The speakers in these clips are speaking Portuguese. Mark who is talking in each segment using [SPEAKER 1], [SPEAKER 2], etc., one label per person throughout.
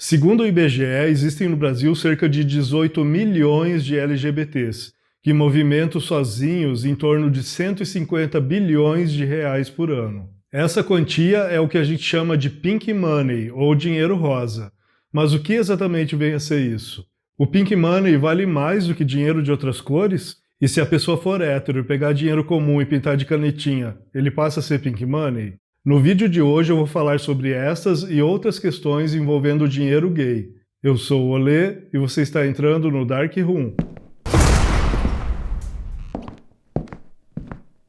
[SPEAKER 1] Segundo o IBGE, existem no Brasil cerca de 18 milhões de LGBTs, que movimentam sozinhos em torno de 150 bilhões de reais por ano. Essa quantia é o que a gente chama de pink money, ou dinheiro rosa. Mas o que exatamente vem a ser isso? O pink money vale mais do que dinheiro de outras cores? E se a pessoa for hétero e pegar dinheiro comum e pintar de canetinha, ele passa a ser pink money? No vídeo de hoje eu vou falar sobre essas e outras questões envolvendo o dinheiro gay. Eu sou o Olê e você está entrando no Dark Room.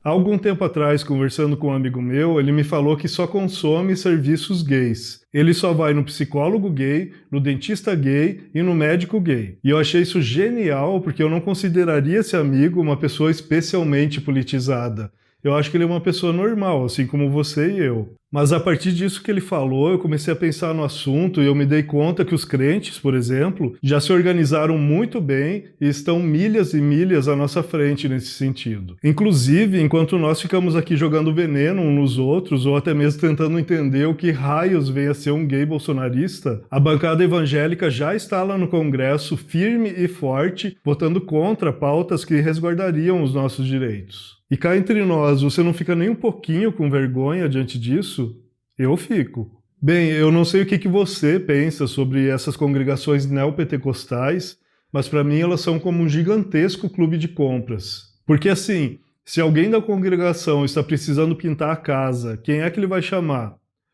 [SPEAKER 1] Há algum tempo atrás, conversando com um amigo meu, ele me falou que só consome serviços gays. Ele só vai no psicólogo gay, no dentista gay e no médico gay. E eu achei isso genial porque eu não consideraria esse amigo uma pessoa especialmente politizada. Eu acho que ele é uma pessoa normal, assim como você e eu. Mas a partir disso que ele falou, eu comecei a pensar no assunto e eu me dei conta que os crentes, por exemplo, já se organizaram muito bem e estão milhas e milhas à nossa frente nesse sentido. Inclusive, enquanto nós ficamos aqui jogando veneno uns nos outros, ou até mesmo tentando entender o que raios vem a ser um gay bolsonarista, a bancada evangélica já está lá no Congresso, firme e forte, votando contra pautas que resguardariam os nossos direitos. E cá entre nós, você não fica nem um pouquinho com vergonha diante disso? Eu fico. Bem, eu não sei o que você pensa sobre essas congregações neopentecostais, mas para mim elas são como um gigantesco clube de compras. Porque assim, se alguém da congregação está precisando pintar a casa, quem é que ele vai chamar?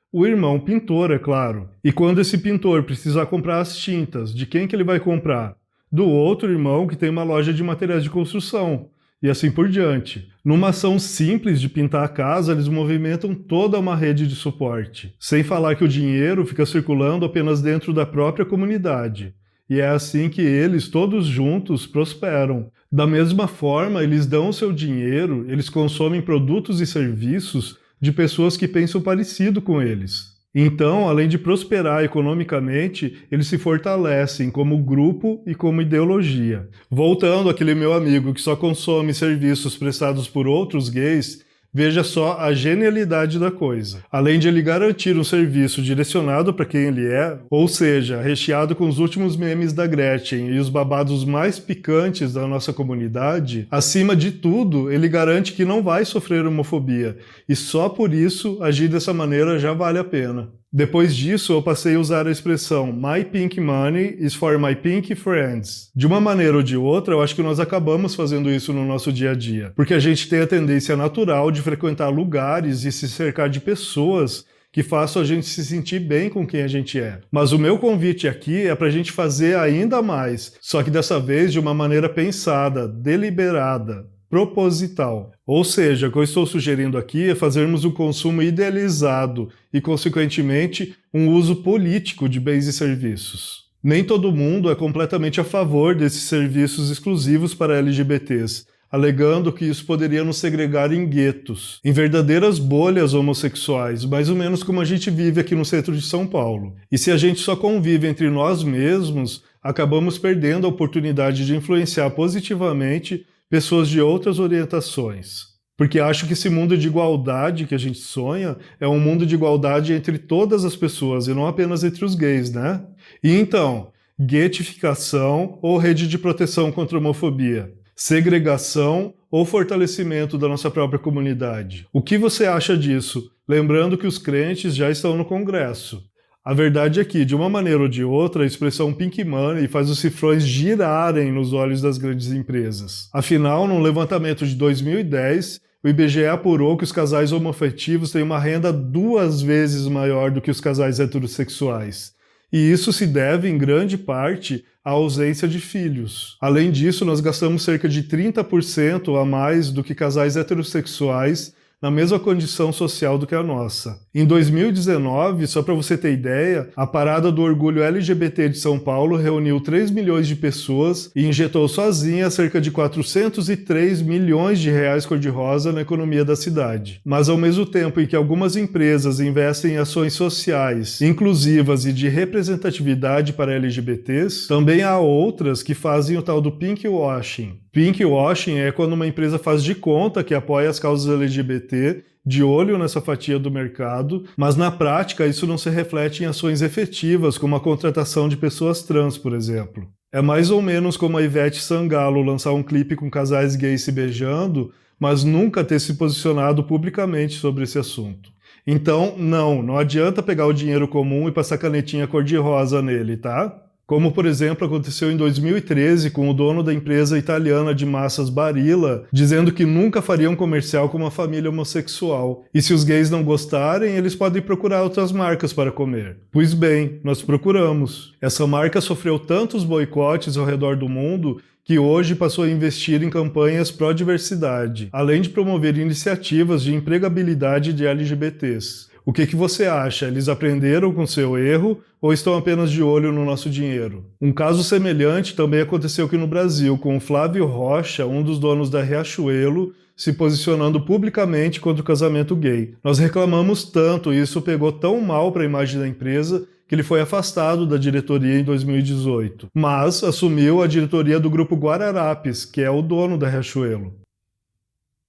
[SPEAKER 1] O irmão pintor, é claro. E quando esse pintor precisar comprar as tintas, de quem que ele vai comprar? Do outro irmão que tem uma loja de materiais de construção. E assim por diante. Numa ação simples de pintar a casa, eles movimentam toda uma rede de suporte. Sem falar que o dinheiro fica circulando apenas dentro da própria comunidade. E é assim que eles, todos juntos, prosperam. Da mesma forma, eles dão o seu dinheiro, eles consomem produtos e serviços de pessoas que pensam parecido com eles. Então, além de prosperar economicamente, eles se fortalecem como grupo e como ideologia. Voltando àquele meu amigo que só consome serviços prestados por outros gays, veja só a genialidade da coisa. Além de ele garantir um serviço direcionado para quem ele é, ou seja, recheado com os últimos memes da Gretchen e os babados mais picantes da nossa comunidade, acima de tudo, ele garante que não vai sofrer homofobia, e só por isso agir dessa maneira já vale a pena. Depois disso, eu passei a usar a expressão My pink money is for my pink friends. De uma maneira ou de outra, eu acho que nós acabamos fazendo isso no nosso dia a dia, porque a gente tem a tendência natural de frequentar lugares e se cercar de pessoas que façam a gente se sentir bem com quem a gente é. Mas o meu convite aqui é para a gente fazer ainda mais, só que dessa vez de uma maneira pensada, deliberada, proposital. Ou seja, o que eu estou sugerindo aqui é fazermos um consumo idealizado e, consequentemente, um uso político de bens e serviços. Nem todo mundo é completamente a favor desses serviços exclusivos para LGBTs, alegando que isso poderia nos segregar em guetos, em verdadeiras bolhas homossexuais, mais ou menos como a gente vive aqui no centro de São Paulo. E se a gente só convive entre nós mesmos, acabamos perdendo a oportunidade de influenciar positivamente pessoas de outras orientações. Porque acho que esse mundo de igualdade que a gente sonha é um mundo de igualdade entre todas as pessoas e não apenas entre os gays, né? E então, guetificação ou rede de proteção contra a homofobia? Segregação ou fortalecimento da nossa própria comunidade? O que você acha disso? Lembrando que os crentes já estão no Congresso. A verdade é que, de uma maneira ou de outra, a expressão pink money faz os cifrões girarem nos olhos das grandes empresas. Afinal, num levantamento de 2010, o IBGE apurou que os casais homoafetivos têm uma renda 2 vezes maior do que os casais heterossexuais. E isso se deve, em grande parte, à ausência de filhos. Além disso, nós gastamos cerca de 30% a mais do que casais heterossexuais na mesma condição social do que a nossa. Em 2019, só para você ter ideia, a Parada do Orgulho LGBT de São Paulo reuniu 3 milhões de pessoas e injetou sozinha cerca de 403 milhões de reais cor-de-rosa na economia da cidade. Mas ao mesmo tempo em que algumas empresas investem em ações sociais, inclusivas e de representatividade para LGBTs, também há outras que fazem o tal do pinkwashing. Pinkwashing é quando uma empresa faz de conta que apoia as causas LGBT de olho nessa fatia do mercado, mas na prática isso não se reflete em ações efetivas, como a contratação de pessoas trans, por exemplo. É mais ou menos como a Ivete Sangalo lançar um clipe com casais gays se beijando, mas nunca ter se posicionado publicamente sobre esse assunto. Então, não adianta pegar o dinheiro comum e passar canetinha cor-de-rosa nele, tá? Como, por exemplo, aconteceu em 2013 com o dono da empresa italiana de massas Barilla, dizendo que nunca faria um comercial com uma família homossexual. E se os gays não gostarem, eles podem procurar outras marcas para comer. Pois bem, nós procuramos. Essa marca sofreu tantos boicotes ao redor do mundo que hoje passou a investir em campanhas pró-diversidade, além de promover iniciativas de empregabilidade de LGBTs. O que você acha? Eles aprenderam com seu erro ou estão apenas de olho no nosso dinheiro? Um caso semelhante também aconteceu aqui no Brasil, com o Flávio Rocha, um dos donos da Riachuelo, se posicionando publicamente contra o casamento gay. Nós reclamamos tanto e isso pegou tão mal para a imagem da empresa que ele foi afastado da diretoria em 2018, mas assumiu a diretoria do Grupo Guararapes, que é o dono da Riachuelo.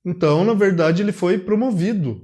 [SPEAKER 1] Então, na verdade, ele foi promovido.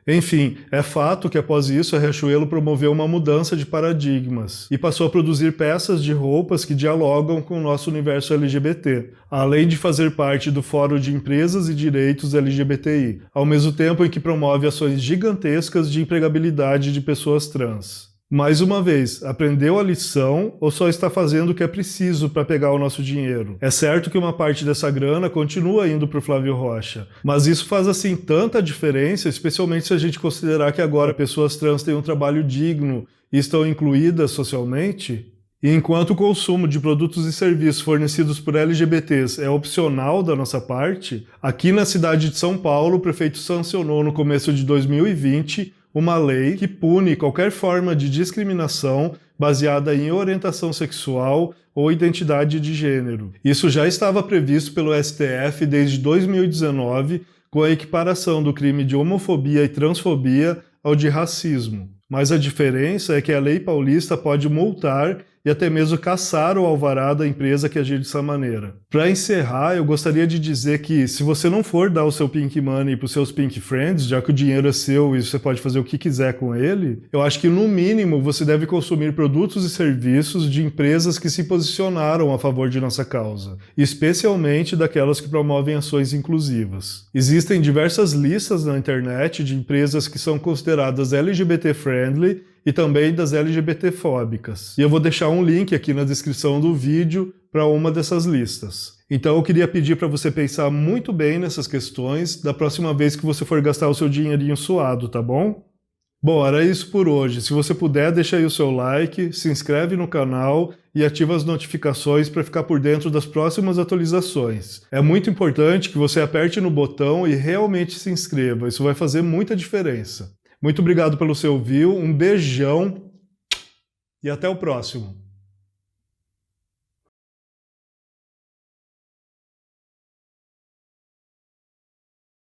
[SPEAKER 1] Enfim, é fato que após isso a Riachuelo promoveu uma mudança de paradigmas e passou a produzir peças de roupas que dialogam com o nosso universo LGBT, além de fazer parte do Fórum de Empresas e Direitos LGBTI, ao mesmo tempo em que promove ações gigantescas de empregabilidade de pessoas trans. Mais uma vez, aprendeu a lição ou só está fazendo o que é preciso para pegar o nosso dinheiro? É certo que uma parte dessa grana continua indo para o Flávio Rocha, mas isso faz assim tanta diferença, especialmente se a gente considerar que agora pessoas trans têm um trabalho digno e estão incluídas socialmente? E enquanto o consumo de produtos e serviços fornecidos por LGBTs é opcional da nossa parte, aqui na cidade de São Paulo o prefeito sancionou no começo de 2020 uma lei que pune qualquer forma de discriminação baseada em orientação sexual ou identidade de gênero. Isso já estava previsto pelo STF desde 2019, com a equiparação do crime de homofobia e transfobia ao de racismo. Mas a diferença é que a lei paulista pode multar e até mesmo caçar o alvará da empresa que agir dessa maneira. Para encerrar, eu gostaria de dizer que se você não for dar o seu Pink Money para os seus Pink Friends, já que o dinheiro é seu e você pode fazer o que quiser com ele, eu acho que no mínimo você deve consumir produtos e serviços de empresas que se posicionaram a favor de nossa causa, especialmente daquelas que promovem ações inclusivas. Existem diversas listas na internet de empresas que são consideradas LGBT-friendly e também das LGBT-fóbicas. E eu vou deixar um link aqui na descrição do vídeo para uma dessas listas. Então eu queria pedir para você pensar muito bem nessas questões da próxima vez que você for gastar o seu dinheirinho suado, tá bom? Bom, era isso por hoje. Se você puder, deixa aí o seu like, se inscreve no canal e ativa as notificações para ficar por dentro das próximas atualizações. É muito importante que você aperte no botão e realmente se inscreva. Isso vai fazer muita diferença. Muito obrigado pelo seu view, um beijão e até o próximo.